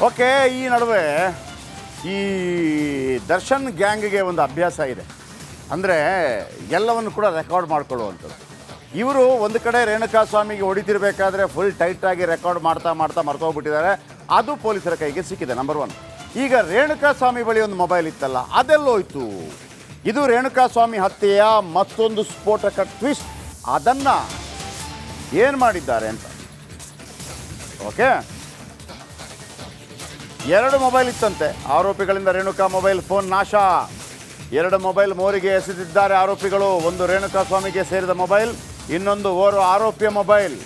Okay, ಈ ನಡುವೆ ಈ ದರ್ಶನ್ ಗ್ಯಾಂಗ್ಗೆ ಒಂದು ಅಭ್ಯಾಸ ಇದೆ. ಅಂದರೆ ಎಲ್ಲವನ್ನು ಕೂಡ ರೆಕಾರ್ಡ್ ಮಾಡ್ಕೊಳ್ಳುವಂಥದ್ದು. ಇವರು ಒಂದು ಕಡೆ ರೇಣುಕಾಸ್ವಾಮಿಗೆ ಹೊಡಿತಿರ್ಬೇಕಾದ್ರೆ ಫುಲ್ ಟೈಟಾಗಿ ರೆಕಾರ್ಡ್ ಮಾಡ್ತಾ ಮರ್ತೋಗ್ಬಿಟ್ಟಿದ್ದಾರೆ. ಅದು ಪೊಲೀಸರ ಕೈಗೆ ಸಿಕ್ಕಿದೆ. ನಂಬರ್ 1. ಈಗ ರೇಣುಕಾಸ್ವಾಮಿ ಬಳಿ ಒಂದು ಮೊಬೈಲ್ ಇತ್ತಲ್ಲ, ಅದೆಲ್ಲೋಯ್ತು? ಇದು ರೇಣುಕಾಸ್ವಾಮಿ ಹತ್ಯೆಯ ಮತ್ತೊಂದು ಸ್ಫೋಟಕ ಟ್ವಿಸ್ಟ್. ಅದನ್ನು ಏನು ಮಾಡಿದ್ದಾರೆ ಅಂತ. ಓಕೆ, 2 ಮೊಬೈಲ್ ಇತ್ತಂತೆ ಆರೋಪಿಗಳಿಂದ. ರೇಣುಕಾ ಮೊಬೈಲ್ ಫೋನ್ ನಾಶ. 2 ಮೊಬೈಲ್ ಮೋರಿಗೆ ಎಸೆದಿದ್ದಾರೆ ಆರೋಪಿಗಳು. ಒಂದು ರೇಣುಕಾಸ್ವಾಮಿಗೆ ಸೇರಿದ ಮೊಬೈಲ್, ಇನ್ನೊಂದು ಓರ್ವ ಆರೋಪಿಯ ಮೊಬೈಲ್.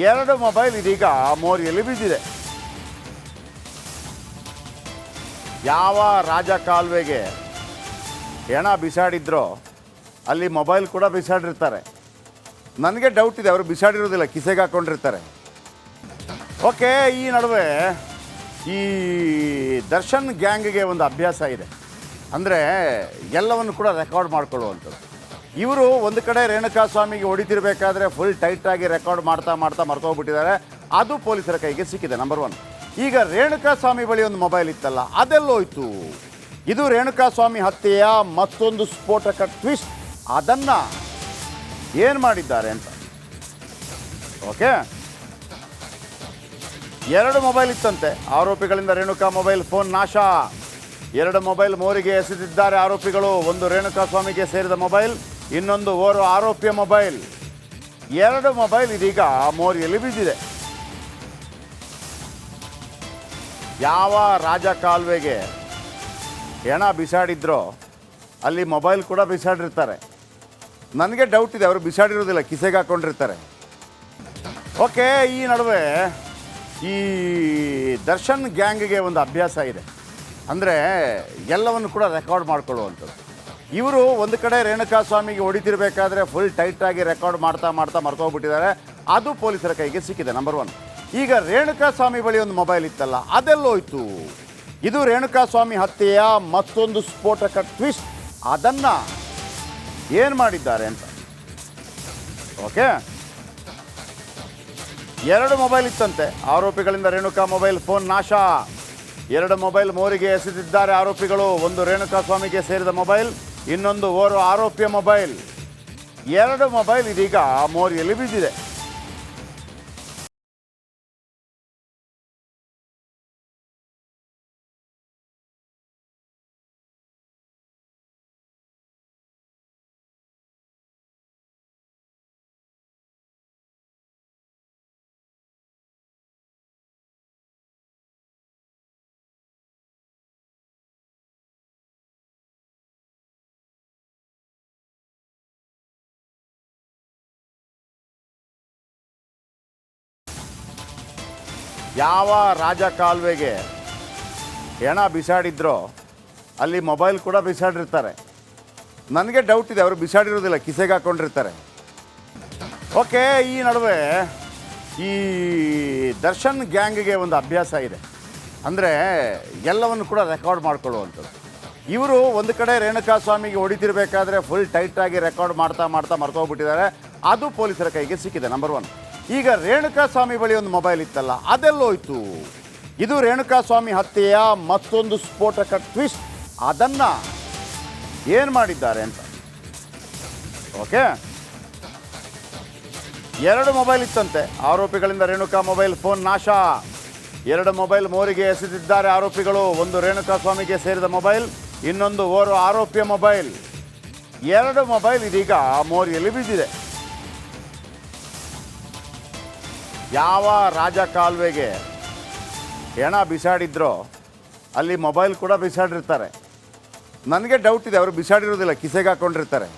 2 ಮೊಬೈಲ್ ಇದೀಗ ಮೋರಿಯಲ್ಲಿ ಬಿದ್ದಿದೆ. ಯಾವ ರಾಜಕಾಲುವೆಗೆ ಹೆಣ ಬಿಸಾಡಿದ್ರೋ ಅಲ್ಲಿ ಮೊಬೈಲ್ ಕೂಡ ಬಿಸಾಡಿರ್ತಾರೆ. ನನಗೆ ಡೌಟ್ ಇದೆ, ಅವರು ಬಿಸಾಡಿರೋದಿಲ್ಲ, ಕಿಸೆಗೆ ಹಾಕ್ಕೊಂಡಿರ್ತಾರೆ. ಓಕೆ, ಈ ನಡುವೆ ಈ ದರ್ಶನ್ ಗ್ಯಾಂಗ್ಗೆ ಒಂದು ಅಭ್ಯಾಸ ಇದೆ. ಅಂದರೆ ಎಲ್ಲವನ್ನು ಕೂಡ ರೆಕಾರ್ಡ್ ಮಾಡ್ಕೊಳ್ಳುವಂಥದ್ದು. ಇವರು ಒಂದು ಕಡೆ ರೇಣುಕಾಸ್ವಾಮಿಗೆ ಹೊಡಿತಿರ್ಬೇಕಾದ್ರೆ ಫುಲ್ ಟೈಟಾಗಿ ರೆಕಾರ್ಡ್ ಮಾಡ್ತಾ ಮರ್ತೋಗ್ಬಿಟ್ಟಿದ್ದಾರೆ. ಅದು ಪೊಲೀಸರ ಕೈಗೆ ಸಿಕ್ಕಿದೆ. ನಂಬರ್ 1. ಈಗ ರೇಣುಕಾಸ್ವಾಮಿ ಬಳಿ ಒಂದು ಮೊಬೈಲ್ ಇತ್ತಲ್ಲ, ಅದೆಲ್ಲೋಯ್ತು? ಇದು ರೇಣುಕಾಸ್ವಾಮಿ ಹತ್ಯೆಯ ಮತ್ತೊಂದು ಸ್ಫೋಟಕ ಟ್ವಿಸ್ಟ್. ಅದನ್ನು ಏನು ಮಾಡಿದ್ದಾರೆ ಅಂತ. ಓಕೆ, 2 ಮೊಬೈಲ್ ಇತ್ತಂತೆ ಆರೋಪಿಗಳಿಂದ. ರೇಣುಕಾ ಮೊಬೈಲ್ ಫೋನ್ ನಾಶ. 2 ಮೊಬೈಲ್ ಮೋರಿಗೆ ಎಸೆದಿದ್ದಾರೆ ಆರೋಪಿಗಳು. ಒಂದು ರೇಣುಕಾಸ್ವಾಮಿಗೆ ಸೇರಿದ ಮೊಬೈಲ್, ಇನ್ನೊಂದು ಓರ್ವ ಆರೋಪಿಯ ಮೊಬೈಲ್. 2 ಮೊಬೈಲ್ ಇದೀಗ ಮೋರಿಯಲ್ಲಿ ಬಿದ್ದಿದೆ. ಯಾವ ರಾಜಕಾಲುವೆಗೆ ಹೆಣ ಬಿಸಾಡಿದ್ರೋ ಅಲ್ಲಿ ಮೊಬೈಲ್ ಕೂಡ ಬಿಸಾಡಿರ್ತಾರೆ. ನನಗೆ ಡೌಟ್ ಇದೆ, ಅವರು ಬಿಸಾಡಿರೋದಿಲ್ಲ, ಕಿಸೆಗೆ ಹಾಕ್ಕೊಂಡಿರ್ತಾರೆ. ಓಕೆ, ಈ ನಡುವೆ ಈ ದರ್ಶನ್ ಗ್ಯಾಂಗ್ಗೆ ಒಂದು ಅಭ್ಯಾಸ ಇದೆ. ಅಂದರೆ ಎಲ್ಲವನ್ನು ಕೂಡ ರೆಕಾರ್ಡ್ ಮಾಡ್ಕೊಳ್ಳುವಂಥದ್ದು. ಇವರು ಒಂದು ಕಡೆ ರೇಣುಕಾಸ್ವಾಮಿಗೆ ಹೊಡಿತಿರ್ಬೇಕಾದ್ರೆ ಫುಲ್ ಟೈಟಾಗಿ ರೆಕಾರ್ಡ್ ಮಾಡ್ತಾ ಮರ್ತೋಗ್ಬಿಟ್ಟಿದ್ದಾರೆ. ಅದು ಪೊಲೀಸರ ಕೈಗೆ ಸಿಕ್ಕಿದೆ. ನಂಬರ್ 1. ಈಗ ರೇಣುಕಾಸ್ವಾಮಿ ಬಳಿ ಒಂದು ಮೊಬೈಲ್ ಇತ್ತಲ್ಲ, ಅದೆಲ್ಲೋಯ್ತು? ಇದು ರೇಣುಕಾಸ್ವಾಮಿ ಹತ್ಯೆಯ ಮತ್ತೊಂದು ಸ್ಫೋಟಕ ಟ್ವಿಸ್ಟ್. ಅದನ್ನು ಏನು ಮಾಡಿದ್ದಾರೆ ಅಂತ. ಓಕೆ, 2 ಮೊಬೈಲ್ ಇತ್ತಂತೆ ಆರೋಪಿಗಳಿಂದ. ರೇಣುಕಾ ಮೊಬೈಲ್ ಫೋನ್ ನಾಶ. 2 ಮೊಬೈಲ್ ಮೋರಿಗೆ ಎಸೆದಿದ್ದಾರೆ ಆರೋಪಿಗಳು. ಒಂದು ರೇಣುಕಾಸ್ವಾಮಿಗೆ ಸೇರಿದ ಮೊಬೈಲ್, ಇನ್ನೊಂದು ಓರ್ವ ಆರೋಪಿಯ ಮೊಬೈಲ್. 2 ಮೊಬೈಲ್ ಇದೀಗ ಮೋರಿಯಲ್ಲಿ ಬಿದ್ದಿದೆ. ಯಾವ ರಾಜಕಾಲುವೆಗೆ ಹೆಣ ಬಿಸಾಡಿದ್ರೋ ಅಲ್ಲಿ ಮೊಬೈಲ್ ಕೂಡ ಬಿಸಾಡಿರ್ತಾರೆ. ನನಗೆ ಡೌಟ್ ಇದೆ, ಅವರು ಬಿಸಾಡಿರೋದಿಲ್ಲ, ಕಿಸೆಗೆ ಹಾಕ್ಕೊಂಡಿರ್ತಾರೆ. ಓಕೆ, ಈ ನಡುವೆ ಈ ದರ್ಶನ್ ಗ್ಯಾಂಗ್ಗೆ ಒಂದು ಅಭ್ಯಾಸ ಇದೆ. ಅಂದರೆ ಎಲ್ಲವನ್ನು ಕೂಡ ರೆಕಾರ್ಡ್ ಮಾಡ್ಕೊಳ್ಳುವಂಥದ್ದು. ಇವರು ಒಂದು ಕಡೆ ರೇಣುಕಾಸ್ವಾಮಿಗೆ ಹೊಡಿತಿರ್ಬೇಕಾದ್ರೆ ಫುಲ್ ಟೈಟಾಗಿ ರೆಕಾರ್ಡ್ ಮಾಡ್ತಾ ಮರ್ತೋಗ್ಬಿಟ್ಟಿದ್ದಾರೆ. ಅದು ಪೊಲೀಸರ ಕೈಗೆ ಸಿಕ್ಕಿದೆ. ನಂಬರ್ 1. ಈಗ ರೇಣುಕಾಸ್ವಾಮಿ ಬಳಿ ಒಂದು ಮೊಬೈಲ್ ಇತ್ತಲ್ಲ, ಅದೆಲ್ಲೋಯ್ತು? ಇದು ರೇಣುಕಾಸ್ವಾಮಿ ಹತ್ಯೆಯ ಮತ್ತೊಂದು ಸ್ಫೋಟಕ ಟ್ವಿಸ್ಟ್. ಅದನ್ನು ಏನು ಮಾಡಿದ್ದಾರೆ ಅಂತ. ಓಕೆ, 2 ಮೊಬೈಲ್ ಇತ್ತಂತೆ ಆರೋಪಿಗಳಿಂದ. ರೇಣುಕಾ ಮೊಬೈಲ್ ಫೋನ್ ನಾಶ. 2 ಮೊಬೈಲ್ ಮೋರಿಗೆ ಎಸೆದಿದ್ದಾರೆ ಆರೋಪಿಗಳು. ಒಂದು ರೇಣುಕಾಸ್ವಾಮಿಗೆ ಸೇರಿದ ಮೊಬೈಲ್, ಇನ್ನೊಂದು ಓರ್ವ ಆರೋಪಿಯ ಮೊಬೈಲ್. 2 ಮೊಬೈಲ್ ಇದೀಗ ಮೋರಿಯಲ್ಲಿ ಬಿದ್ದಿದೆ. ಯಾವ ರಾಜಕಾಲುವೆಗೆ ಹೆಣ ಬಿಸಾಡಿದ್ರೋ ಅಲ್ಲಿ ಮೊಬೈಲ್ ಕೂಡ ಬಿಸಾಡಿರ್ತಾರೆ. ನನಗೆ ಡೌಟ್ ಇದೆ, ಅವರು ಬಿಸಾಡಿರೋದಿಲ್ಲ, ಕಿಸೆಗೆ ಹಾಕ್ಕೊಂಡಿರ್ತಾರೆ.